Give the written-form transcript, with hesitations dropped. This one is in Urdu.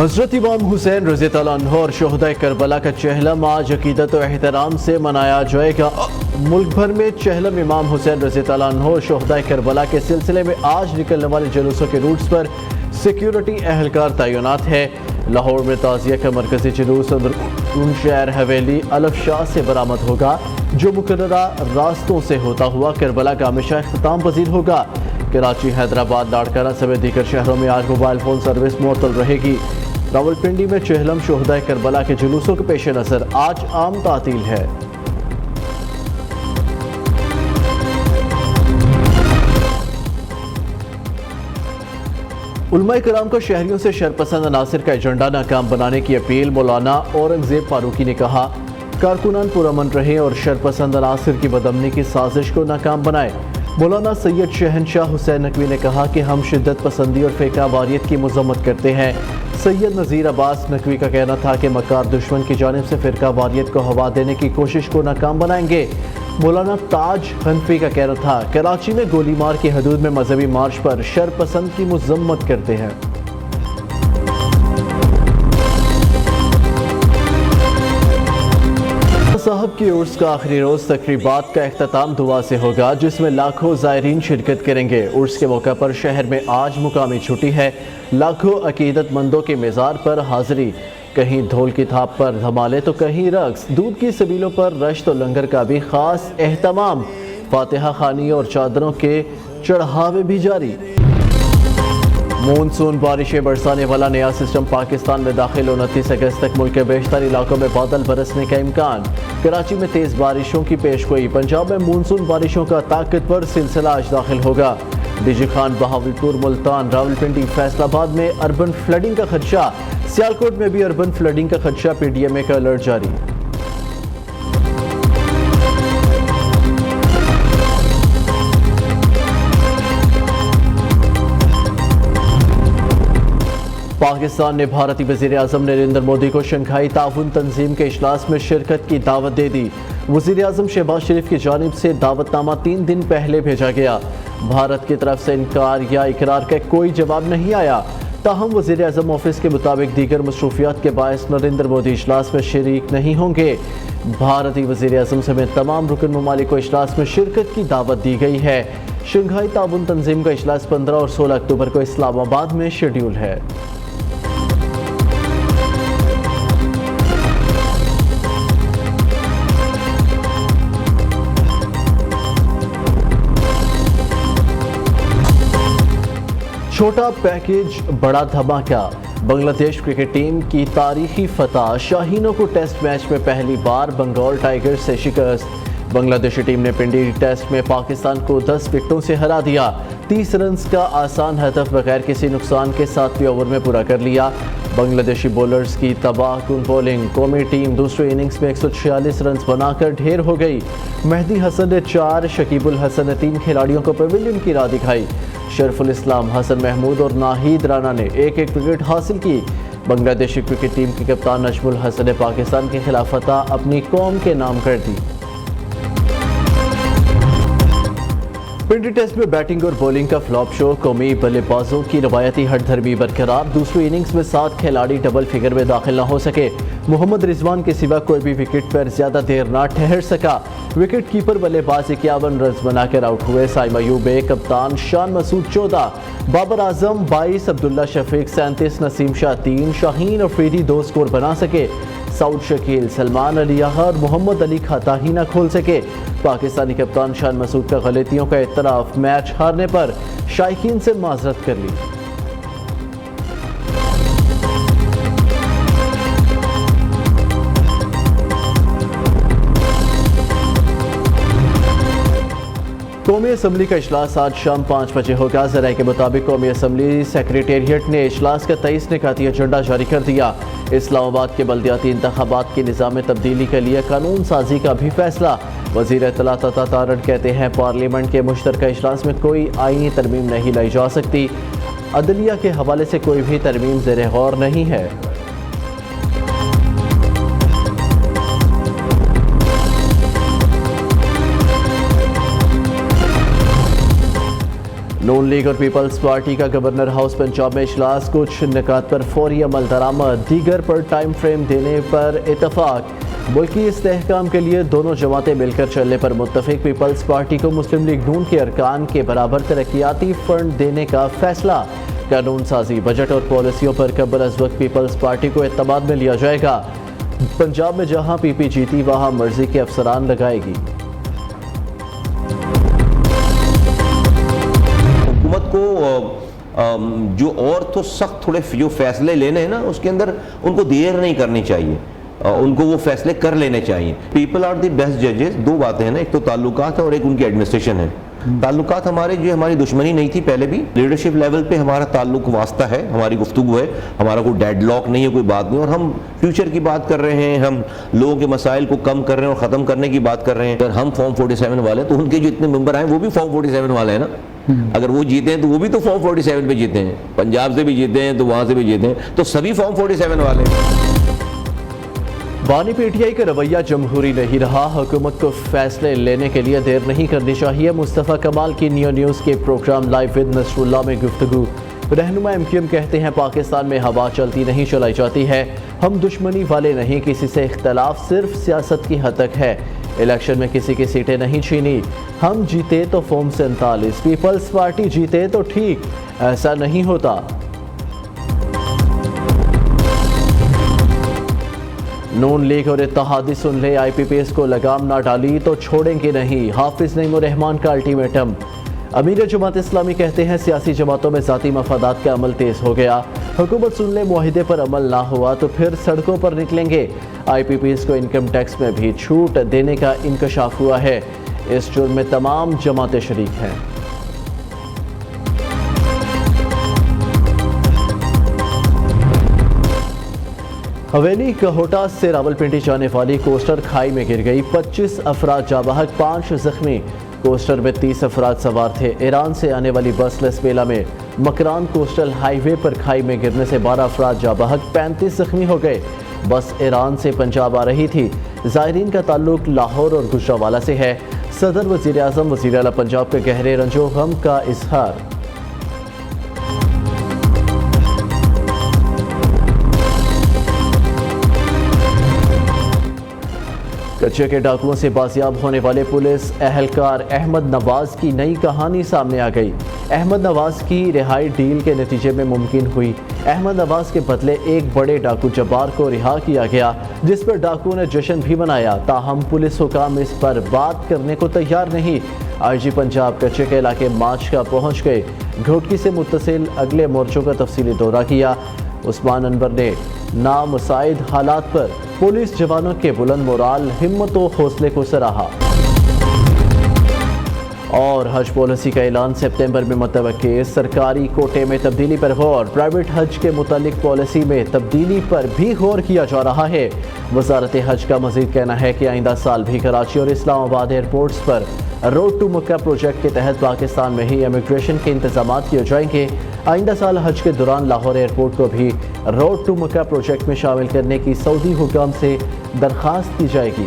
حضرت امام حسین رضی اللہ عنہ اور شہدائے کربلا کا چہلم آج عقیدت و احترام سے منایا جائے گا۔ ملک بھر میں چہلم امام حسین رضی اللہ عنہ اور شہدائے کربلا کے سلسلے میں آج نکلنے والے جلوسوں کے روٹس پر سیکیورٹی اہلکار تعینات ہے۔ لاہور میں تعزیہ کا مرکزی جلوس اندرون شہر حویلی الف شاہ سے برآمد ہوگا، جو مقررہ راستوں سے ہوتا ہوا کربلا کا ہمیشہ اختتام پذیر ہوگا۔ کراچی، حیدرآباد، لاڑکانہ سمیت دیگر شہروں میں آج موبائل فون سروس معطل رہے گی۔ راولپنڈی میں چہلم شہدائے کربلا کے جلوسوں کے پیش نظر آج عام تعطیل ہے۔ علماء کرام کو شہریوں سے شرپسند عناصر کا ایجنڈا ناکام بنانے کی اپیل۔ مولانا اورنگزیب فاروقی نے کہا، کارکنان پرامن رہیں اور شرپسند عناصر کی بدامنی کی سازش کو ناکام بنائیں۔ مولانا سید شہنشاہ حسین نقوی نے کہا کہ ہم شدت پسندی اور فرقہ واریت کی مذمت کرتے ہیں۔ سید نذیر عباس نقوی کا کہنا تھا کہ مکار دشمن کی جانب سے فرقہ واریت کو ہوا دینے کی کوشش کو ناکام بنائیں گے۔ مولانا تاج حنفی کا کہنا تھا، کراچی میں گولی مار کی حدود میں مذہبی مارچ پر شرپسند کی مذمت کرتے ہیں۔ صاحب کی عرس کا آخری روز تقریبات کا اختتام دعا سے ہوگا، جس میں لاکھوں زائرین شرکت کریں گے۔ عرس کے موقع پر شہر میں آج مقامی چھٹی ہے۔ لاکھوں عقیدت مندوں کے مزار پر حاضری، کہیں ڈھول کی تھاپ پر دھمالے تو کہیں رقص، دودھ کی سبیلوں پر رشت و لنگر کا بھی خاص اہتمام، فاتحہ خوانی اور چادروں کے چڑھاوے بھی جاری۔ مونسون بارشیں برسانے والا نیا سسٹم پاکستان میں داخل، 29 اگست تک ملک کے بیشتر علاقوں میں بادل برسنے کا امکان۔ کراچی میں تیز بارشوں کی پیشگوئی، پنجاب میں مونسون بارشوں کا طاقتور سلسلہ آج داخل ہوگا۔ ڈی جی خان، بہاولپور، ملتان، راولپنڈی، فیصل آباد میں اربن فلڈنگ کا خدشہ، سیالکوٹ میں بھی اربن فلڈنگ کا خدشہ، پی ڈی ایم اے کا الرٹ جاری۔ پاکستان نے بھارتی وزیر اعظم نریندر مودی کو شنگھائی تعاون تنظیم کے اجلاس میں شرکت کی دعوت دے دی۔ وزیر اعظم شہباز شریف کی جانب سے دعوت نامہ 3 دن پہلے بھیجا گیا۔ بھارت کی طرف سے انکار یا اقرار کا کوئی جواب نہیں آیا، تاہم وزیر اعظم آفس کے مطابق دیگر مصروفیات کے باعث نریندر مودی اجلاس میں شریک نہیں ہوں گے۔ بھارتی وزیر اعظم سمیت تمام رکن ممالک کو اجلاس میں شرکت کی دعوت دی گئی ہے۔ شنگھائی تعاون تنظیم کا اجلاس 15 اور 16 اکتوبر کو اسلام آباد میں شیڈول ہے۔ چھوٹا پیکیج بڑا دھماکہ، بنگلہ دیش کرکٹ ٹیم کی تاریخی فتح، شاہینوں کو ٹیسٹ میچ میں پہلی بار بنگال ٹائیگرز سے شکست۔ بنگلہ دیشی ٹیم نے پنڈی ٹیسٹ میں پاکستان کو 10 وکٹوں سے ہرا دیا، 30 رنز کا آسان ہدف بغیر کسی نقصان کے 7ویں اوور میں پورا کر لیا۔ بنگلہ دیشی بولرز کی تباہ کن بولنگ، قومی ٹیم دوسری اننگز میں 146 رنز بنا کر ڈھیر ہو گئی۔ مہدی حسن نے 4، شکیب الحسن نے 3 کھلاڑیوں کو پویلین کی راہ دکھائی۔ شرف الاسلام، حسن محمود اور ناہید رانا نے 1-1 وکٹ حاصل کی۔ بنگلہ دیشی کرکٹ ٹیم کے کپتان نجم الحسن نے پاکستان کے خلاف فتح اپنی قوم کے نام کر دی۔ پنڈی ٹیسٹ میں بیٹنگ اور بولنگ کا فلاپ شو، قومی بلے بازوں کی روایتی ہٹ دھرمی برقرار، دوسری اننگز میں 7 کھلاڑی ڈبل فگر میں داخل نہ ہو سکے۔ محمد رضوان کے سوا کوئی بھی وکٹ پر زیادہ دیر نہ ٹھہر سکا۔ وکٹ کیپر بلے باز 51 رنز بنا کر آؤٹ ہوئے۔ سائم ایوب 1، کپتان شان مسعود 14، بابر اعظم 22، عبداللہ شفیق 37، نسیم شاہ 3، شاہین افریدی 2 سکور بنا سکے۔ سعود شکیل، سلمان علی اور محمد علی کھاتا ہی نہ کھول سکے۔ پاکستانی کپتان شان مسعود کا غلطیوں کا اعتراف، میچ ہارنے پر شائقین سے معذرت کر لی۔ قومی اسمبلی کا اجلاس آج شام 5 بجے ہوگا۔ ذرائع کے مطابق قومی اسمبلی سیکریٹریٹ نے اجلاس کا 23 نکاتی ایجنڈا جاری کر دیا۔ اسلام آباد کے بلدیاتی انتخابات کے نظام میں تبدیلی کے لیے قانون سازی کا بھی فیصلہ۔ وزیر اطلاعات عطا تارڑ کہتے ہیں، پارلیمنٹ کے مشترکہ اجلاس میں کوئی آئینی ترمیم نہیں لائی جا سکتی۔ عدلیہ کے حوالے سے کوئی بھی ترمیم زیر غور نہیں ہے۔ نون لیگ اور پیپلز پارٹی کا گورنر ہاؤس پنجاب میں اجلاس، کچھ نکات پر فوری عمل درآمد، دیگر پر ٹائم فریم دینے پر اتفاق۔ ملکی استحکام کے لیے دونوں جماعتیں مل کر چلنے پر متفق، پیپلز پارٹی کو مسلم لیگ نون کے ارکان کے برابر ترقیاتی فنڈ دینے کا فیصلہ۔ قانون سازی، بجٹ اور پالیسیوں پر قبل از وقت پیپلز پارٹی کو اعتماد میں لیا جائے گا۔ پنجاب میں جہاں پی پی جیتی وہاں مرضی کے افسران لگائے گی۔ حکومت کو جو اور تو سخت تھوڑے جو فیصلے لینے ہیں نا، اس کے اندر ان کو دیر نہیں کرنی چاہیے، ان کو وہ فیصلے کر لینے چاہیے۔ پیپل آر دی بیسٹ ججز۔ دو باتیں ہیں نا، ایک تو تعلقات ہے اور ایک ان کی ایڈمنسٹریشن ہے۔ تعلقات ہمارے جو ہماری دشمنی نہیں تھی پہلے بھی، لیڈرشپ لیول پہ ہمارا تعلق واسطہ ہے، ہماری گفتگو ہے، ہمارا کوئی ڈیڈ لاک نہیں ہے، کوئی بات نہیں، اور ہم فیوچر کی بات کر رہے ہیں، ہم لوگوں کے مسائل کو کم کر رہے ہیں اور ختم کرنے کی بات کر رہے ہیں۔ اگر ہم فارم 47 والے ہیں تو ان کے جو اتنے ممبر آئے وہ بھی فارم 47 والے ہیں نا۔ اگر وہ جیتے ہیں تو وہ بھی تو فارم 47 پہ جیتے ہیں، پنجاب سے بھی جیتے ہیں تو وہاں سے بھی جیتے ہیں، تو سبھی فارم 47 والے ہیں۔ بانی پی ٹی آئی کا رویہ جمہوری نہیں رہا، حکومت کو فیصلے لینے کے لیے دیر نہیں کرنی چاہیے۔ مصطفیٰ کمال کی نیو نیوز کے پروگرام لائیو ود نصر اللہ میں گفتگو۔ رہنما ایم کیو ایم کہتے ہیں پاکستان میں ہوا چلتی نہیں چلائی جاتی ہے، ہم دشمنی والے نہیں، کسی سے اختلاف صرف سیاست کی حد تک ہے، الیکشن میں کسی کی سیٹیں نہیں چھینی، ہم جیتے تو فارم 47، پیپلز پارٹی جیتے تو ٹھیک، ایسا نہیں ہوتا۔ نون لیگ اور اتحادی سن لے، آئی پی پی ایس کو لگام نہ ڈالی تو چھوڑیں گے نہیں، حافظ نعیم الرحمان کا الٹیمیٹم۔ امیر جماعت اسلامی کہتے ہیں سیاسی جماعتوں میں ذاتی مفادات کا عمل تیز ہو گیا، حکومت سن لے معاہدے پر عمل نہ ہوا تو پھر سڑکوں پر نکلیں گے۔ آئی پی پی ایس کو انکم ٹیکس میں بھی چھوٹ دینے کا انکشاف ہوا ہے، اس جرم میں تمام جماعتیں شریک ہیں۔ حویلی کہوٹا سے راولپنڈی جانے والی کوسٹر کھائی میں گر گئی، 25 افراد جاں بحق، 5 زخمی۔ کوسٹر میں 30 افراد سوار تھے۔ ایران سے آنے والی بس لسبیلا میں مکران کوسٹل ہائی وے پر کھائی میں گرنے سے 12 افراد جاں بحق، 35 زخمی ہو گئے۔ بس ایران سے پنجاب آ رہی تھی۔ زائرین کا تعلق لاہور اور گجرانوالہ سے ہے۔ صدر وزیر اعظم وزیر اعلیٰ پنجاب کے گہرے رنج و غم کا اظہار۔ کچے کے ڈاکوؤں سے بازیاب ہونے والے پولیس اہلکار احمد نواز کی نئی کہانی سامنے آ گئی۔ احمد نواز کی رہائی ڈیل کے نتیجے میں ممکن ہوئی۔ احمد نواز کے بدلے ایک بڑے ڈاکو جبار کو رہا کیا گیا، جس پر ڈاکو نے جشن بھی منایا، تاہم پولیس حکام اس پر بات کرنے کو تیار نہیں۔ آئی جی پنجاب کچے کے علاقے ماچ کا پہنچ گئے، گھوٹکی سے متصل اگلے مورچوں کا تفصیلی دورہ کیا۔ عثمان انور نے نامساعد حالات پر پولیس جوانوں کے بلند مورال، ہمت و حوصلے کو سراہا۔ اور حج پالیسی کا اعلان سپتمبر میں متوقع، سرکاری کوٹے میں تبدیلی پر غور، پرائیویٹ حج کے متعلق پالیسی میں تبدیلی پر بھی غور کیا جا رہا ہے۔ وزارت حج کا مزید کہنا ہے کہ آئندہ سال بھی کراچی اور اسلام آباد ایئرپورٹس پر روڈ ٹو مکہ پروجیکٹ کے تحت پاکستان میں ہی امیگریشن کے انتظامات کیے جائیں گے۔ آئندہ سال حج کے دوران لاہور ایئرپورٹ کو بھی روڈ ٹو مکہ پروجیکٹ میں شامل کرنے کی سعودی حکام سے درخواست کی جائے گی۔